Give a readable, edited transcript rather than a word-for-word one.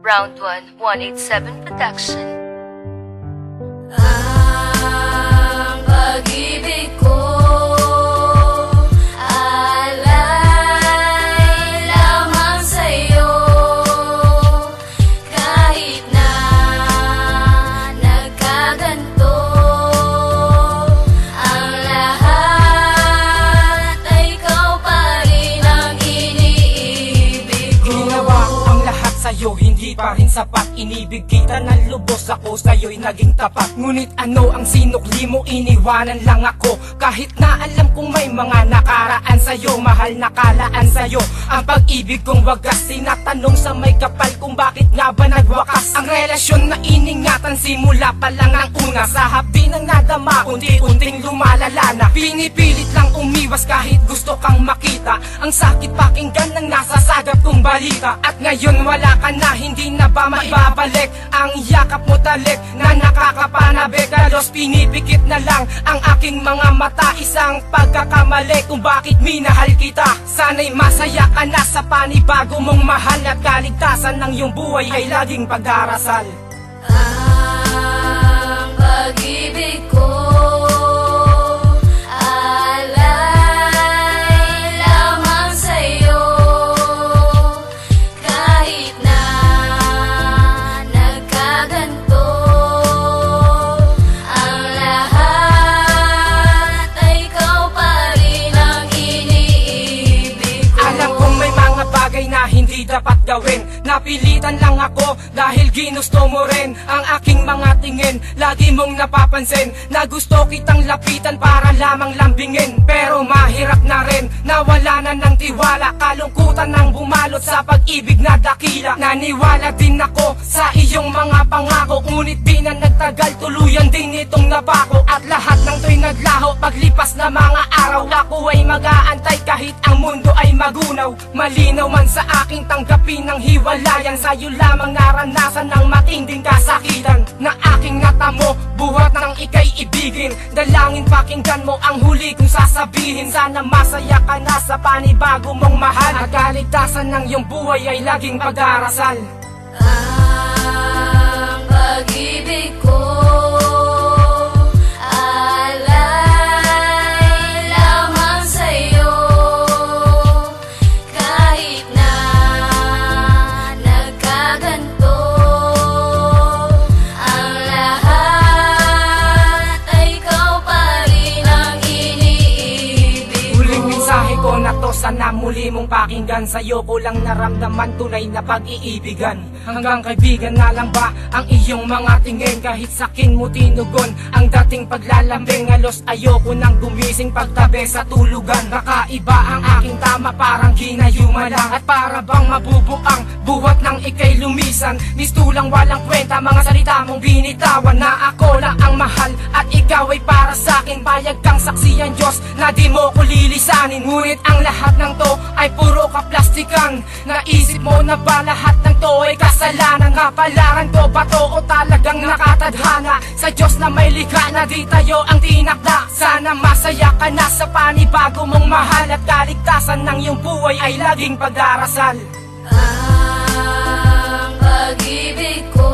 Round 1, 187 Production. Ang pag-ibig ko alay lamang sa'yo, kahit na nagkaganto ang lahat, ay ikaw pa rin ang iniibig ko. Ginawa ko ang lahat sa'yo, hindi pa rin sapat. Inibig kita ng lubos, ako sa'yo'y naging tapat. Ngunit ano ang sinukli mo, iniwanan lang ako. Kahit na alam kong may mga nakaraan sa'yo, mahal nakalaan sa'yo ang pag-ibig kong wagas. Tinatanong sa may kapal kung bakit nga ba nagwakas ang relasyon na iningatan simula pa lang ang una. Sa hapdi ng nadama, unti-unting lumalala na. Pinipilit lang umiwas kahit gusto kang makita ang sakit pakinggan ng nasasagap kong balita. At ngayon wala ka na, hindi na ba maibabalik ang yakap mo talik na nakakapanabik? Halos pinipikit na lang ang aking mga mata. Isang pagkakamali kung bakit minahal kita. Sana'y masaya ka na sa panibago mong mahal, at kaligtasan ng iyong buhay ay laging pag-darasal. Ang pag-ibig ko alay lamang sa'yo, kahit na nagkaganto ang lahat, ay ikaw pa rin ang iniibig ko. Alam kong may mga bagay na hindi dapat gawin. Napilitan lang ako dahil ginusto mo rin ang aking mga tingin. Lagi mong napapansin na gusto kitang lapitan para lamang lambingin. Pero mahirap na rin, nawala na ng tiwala. Kalungkutan ng bumalot sa pag-ibig na dakila. Naniwala din ako sa iyong mga pangako, ngunit di na nagtagal, tuluyan din itong napako. At lahat ng to'y naglaho paglipas na mga araw. Ako ay mag-aantay kahit ang mundo ay magunaw. Malinaw man sa aking tanggapin ng hiwalayan, sa'yo lamang naranasan ng matinding kasakitan na aking natamo, buhat ng ika'y ibigin. Dalangin pakinggan mo ang huli kong sasabihin. Sana masaya ka na sa panibago mong mahal, at kaligtasan ng iyong buhay ay laging pag-darasal. Ang pag-ibig ko alay lamang sa'yo, kahit na nagkaganto ang lahat, ay ikaw pa rin ang iniibig ko. Huling mensahe ko na to, sana muli mong pakinggan. Sa'yo ko lang naramdaman tunay na pag-iibigan. Hanggang kaibigan na lang ba ang iyong mga tingin? Kahit sakin mo tinugon ang dating paglalambing. Halos ayoko nang gumising pagtabi sa tulugan. Kakaiba ang aking tama, parang ginayuma lang. At para bang mabubuang buhat ng ikay lumisan. Mistulang walang kwenta, mga salita mong binitawan. Na ako lang ang mahal at ikaw ay para sakin. Payag kang saksiyan Diyos na di mo ko lilisanin. Ngunit ang lahat ng to ay puro kaplastikan. Naisip mo na ba lahat ng to ay kasalanan? Kapalaran ko ba to o talagang nakatadhana sa Diyos na may likha na di tayo ang tinakda? Sana masaya ka na sa panibago mong mahal, at kaligtasan ng iyong buhay ay laging pag-darasal. Ang pag-ibig ko